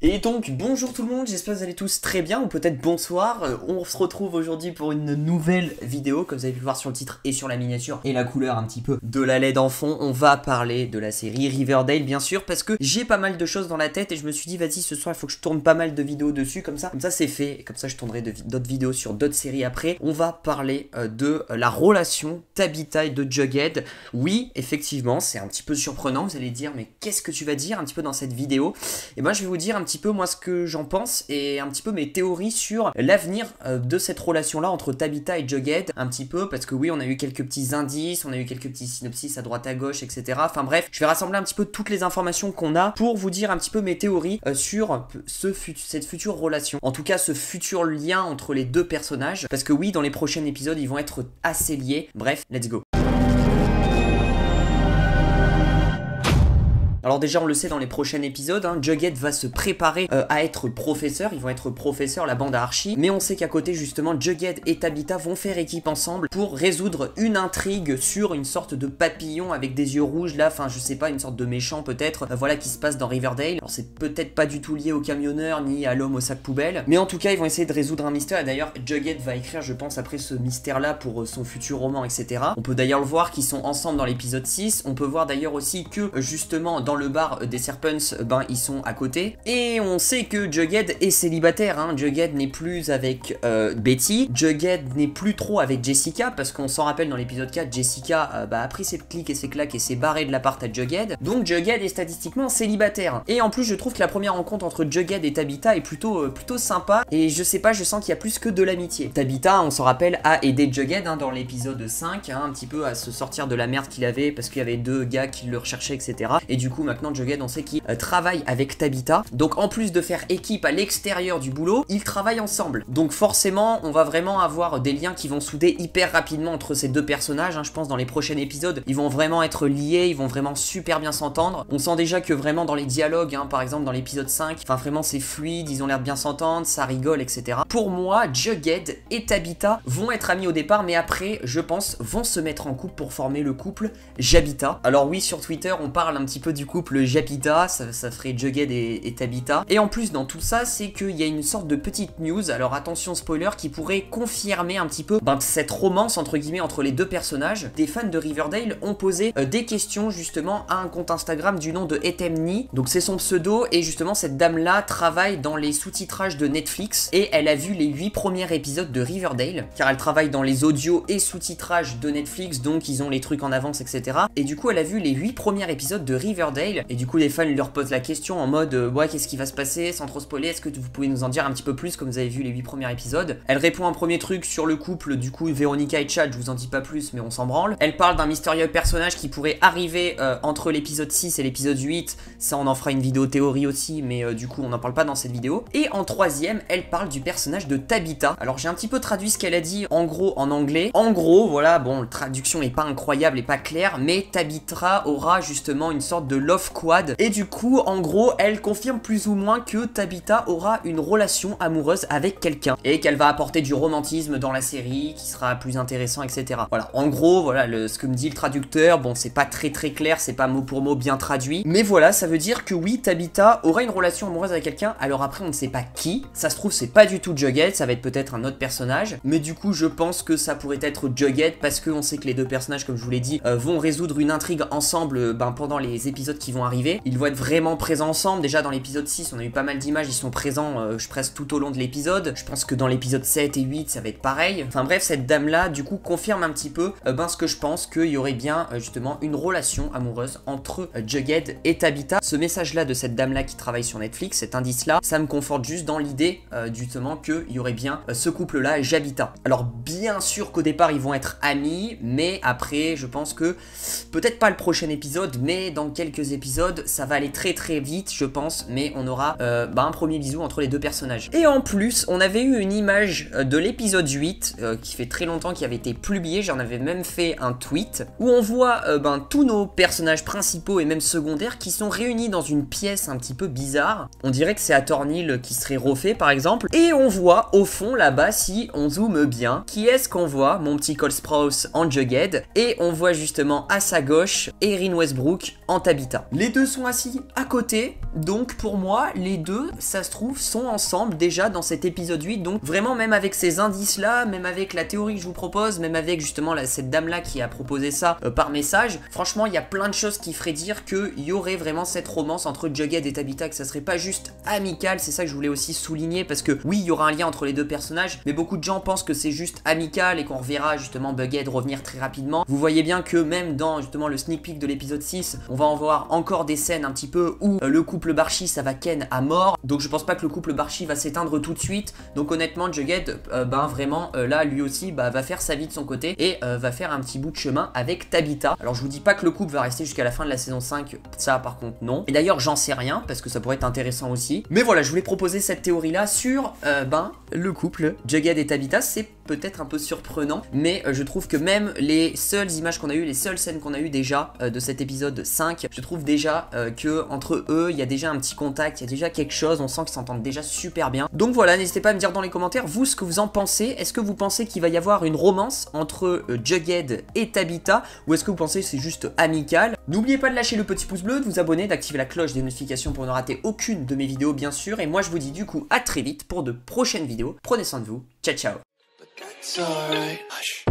Et donc bonjour tout le monde, j'espère que vous allez tous très bien, ou peut-être bonsoir. On se retrouve aujourd'hui pour une nouvelle vidéo, comme vous avez pu le voir sur le titre et sur la miniature, et la couleur un petit peu de la LED en fond. On va parler de la série Riverdale bien sûr, parce que j'ai pas mal de choses dans la tête et je me suis dit vas-y ce soir il faut que je tourne pas mal de vidéos dessus, comme ça c'est fait, et comme ça je tournerai d'autres vidéos sur d'autres séries après. On va parler de la relation Tabitha et de Jughead. Oui, effectivement, c'est un petit peu surprenant, vous allez dire mais qu'est-ce que tu vas dire un petit peu dans cette vidéo? Et moi je vais vous dire un petit peu moi ce que j'en pense et un petit peu mes théories sur l'avenir de cette relation là entre Tabitha et Jughead, un petit peu parce que oui on a eu quelques petits indices, on a eu quelques petits synopsis à droite à gauche, etc. Enfin bref, je vais rassembler un petit peu toutes les informations qu'on a pour vous dire un petit peu mes théories sur cette future relation, en tout cas ce futur lien entre les deux personnages, parce que oui dans les prochains épisodes ils vont être assez liés. Bref, let's go. Alors déjà on le sait dans les prochains épisodes, Jughead va se préparer à être professeur, ils vont être professeurs, la bande à Archie, mais on sait qu'à côté justement Jughead et Tabitha vont faire équipe ensemble pour résoudre une intrigue sur une sorte de papillon avec des yeux rouges là, enfin je sais pas, une sorte de méchant peut-être, voilà qui se passe dans Riverdale. Alors c'est peut-être pas du tout lié au camionneur ni à l'homme au sac poubelle, mais en tout cas ils vont essayer de résoudre un mystère et d'ailleurs Jughead va écrire je pense après ce mystère là pour son futur roman, etc. On peut d'ailleurs le voir qu'ils sont ensemble dans l'épisode 6, on peut voir d'ailleurs aussi que justement dans le bar des Serpents, ils sont à côté. Et on sait que Jughead est célibataire, Jughead n'est plus avec Betty, Jughead n'est plus trop avec Jessica, parce qu'on s'en rappelle dans l'épisode 4, Jessica a pris ses clics et ses claques et s'est barrée de l'appart à Jughead. Donc Jughead est statistiquement célibataire. Et en plus je trouve que la première rencontre entre Jughead et Tabitha est plutôt sympa, et je sais pas, je sens qu'il y a plus que de l'amitié. Tabitha, on s'en rappelle, a aidé Jughead dans l'épisode 5, un petit peu à se sortir de la merde qu'il avait, parce qu'il y avait deux gars qui le recherchaient, etc. Et du coup maintenant Jughead on sait qu'il travaille avec Tabitha, donc en plus de faire équipe à l'extérieur du boulot, ils travaillent ensemble, donc forcément on va vraiment avoir des liens qui vont souder hyper rapidement entre ces deux personnages, je pense dans les prochains épisodes ils vont vraiment être liés, ils vont vraiment super bien s'entendre. On sent déjà que vraiment dans les dialogues, par exemple dans l'épisode 5, enfin vraiment c'est fluide, ils ont l'air de bien s'entendre, ça rigole, etc. Pour moi Jughead et Tabitha vont être amis au départ, mais après je pense vont se mettre en couple pour former le couple Jabitha. Alors oui, sur Twitter on parle un petit peu du couple Jabitha, ça ferait Jughead et Tabitha. Et en plus dans tout ça c'est qu'il y a une sorte de petite news, alors attention spoiler, qui pourrait confirmer un petit peu cette romance entre guillemets entre les deux personnages. Des fans de Riverdale ont posé des questions justement à un compte Instagram du nom de Etemni, donc c'est son pseudo, et justement cette dame là travaille dans les sous-titrages de Netflix et elle a vu les 8 premiers épisodes de Riverdale, car elle travaille dans les audios et sous-titrages de Netflix, donc ils ont les trucs en avance, etc. Et du coup elle a vu les 8 premiers épisodes de Riverdale, et du coup les fans leur posent la question en mode ouais qu'est-ce qui va se passer, sans trop spoiler, est-ce que vous pouvez nous en dire un petit peu plus comme vous avez vu les 8 premiers épisodes. Elle répond un premier truc sur le couple du coup Veronica et Chad, je vous en dis pas plus mais on s'en branle. Elle parle d'un mystérieux personnage qui pourrait arriver entre l'épisode 6 et l'épisode 8, ça on en fera une vidéo théorie aussi, mais du coup on n'en parle pas dans cette vidéo. Et en troisième elle parle du personnage de Tabitha. Alors j'ai un petit peu traduit ce qu'elle a dit en gros en anglais. En gros voilà, bon la traduction est pas incroyable et pas claire, mais Tabitha aura justement une sorte de love quad, et du coup en gros elle confirme plus ou moins que Tabitha aura une relation amoureuse avec quelqu'un et qu'elle va apporter du romantisme dans la série qui sera plus intéressant, etc. Voilà, en gros voilà ce que me dit le traducteur. Bon c'est pas très clair, c'est pas mot pour mot bien traduit, mais voilà, ça veut dire que oui Tabitha aura une relation amoureuse avec quelqu'un. Alors après on ne sait pas qui, ça se trouve c'est pas du tout Jughead, ça va être peut-être un autre personnage, mais du coup je pense que ça pourrait être Jughead parce qu'on sait que les deux personnages comme je vous l'ai dit vont résoudre une intrigue ensemble pendant les épisodes qui vont arriver. Ils vont être vraiment présents ensemble. Déjà dans l'épisode 6 on a eu pas mal d'images, ils sont présents presque tout au long de l'épisode. Je pense que dans l'épisode 7 et 8 ça va être pareil. Enfin bref, cette dame là du coup confirme un petit peu ce que je pense, qu'il y aurait bien justement une relation amoureuse entre Jughead et Tabitha. Ce message là de cette dame là qui travaille sur Netflix, cet indice là, ça me conforte juste dans l'idée justement qu'il y aurait bien ce couple là Jabitha. Alors bien sûr qu'au départ ils vont être amis, mais après je pense que peut-être pas le prochain épisode, mais dans quelques épisodes ça va aller très vite je pense, mais on aura un premier bisou entre les deux personnages. Et en plus on avait eu une image de l'épisode 8 qui fait très longtemps, qui avait été publiée, j'en avais même fait un tweet où on voit tous nos personnages principaux et même secondaires qui sont réunis dans une pièce un petit peu bizarre. On dirait que c'est Thornhill qui serait refait par exemple, et on voit au fond là-bas, si on zoome bien, qui est-ce qu'on voit? Mon petit Cole Sprouse en Jughead, et on voit justement à sa gauche Erin Westbrook en Tabitha. Tabitha. Les deux sont assis à côté, donc pour moi, les deux, ça se trouve, sont ensemble déjà dans cet épisode 8, donc vraiment même avec ces indices-là, même avec la théorie que je vous propose, même avec justement cette dame-là qui a proposé ça par message, franchement, il y a plein de choses qui feraient dire qu'il y aurait vraiment cette romance entre Jughead et Tabitha, que ça serait pas juste amical, c'est ça que je voulais aussi souligner, parce que oui, il y aura un lien entre les deux personnages, mais beaucoup de gens pensent que c'est juste amical et qu'on reverra justement Bughead revenir très rapidement. Vous voyez bien que même dans justement le sneak peek de l'épisode 6, on va en voir encore des scènes un petit peu où le couple Barchi, ça va ken à mort, donc je pense pas que le couple Barchi va s'éteindre tout de suite, donc honnêtement Jughead, vraiment là lui aussi va faire sa vie de son côté et va faire un petit bout de chemin avec Tabitha. Alors je vous dis pas que le couple va rester jusqu'à la fin de la saison 5, ça par contre non, et d'ailleurs j'en sais rien parce que ça pourrait être intéressant aussi, mais voilà, je voulais proposer cette théorie là sur le couple Jughead et Tabitha. C'est peut-être un peu surprenant, mais je trouve que même les seules images qu'on a eues, les seules scènes qu'on a eues déjà de cet épisode 5, je trouve déjà que entre eux, il y a déjà un petit contact, il y a déjà quelque chose, on sent qu'ils s'entendent déjà super bien. Donc voilà, n'hésitez pas à me dire dans les commentaires, vous, ce que vous en pensez. Est-ce que vous pensez qu'il va y avoir une romance entre Jughead et Tabitha, ou est-ce que vous pensez que c'est juste amical? N'oubliez pas de lâcher le petit pouce bleu, de vous abonner, d'activer la cloche des notifications pour ne rater aucune de mes vidéos, bien sûr. Et moi, je vous dis du coup à très vite pour de prochaines vidéos. Prenez soin de vous. Ciao, ciao. That's alright. Hush.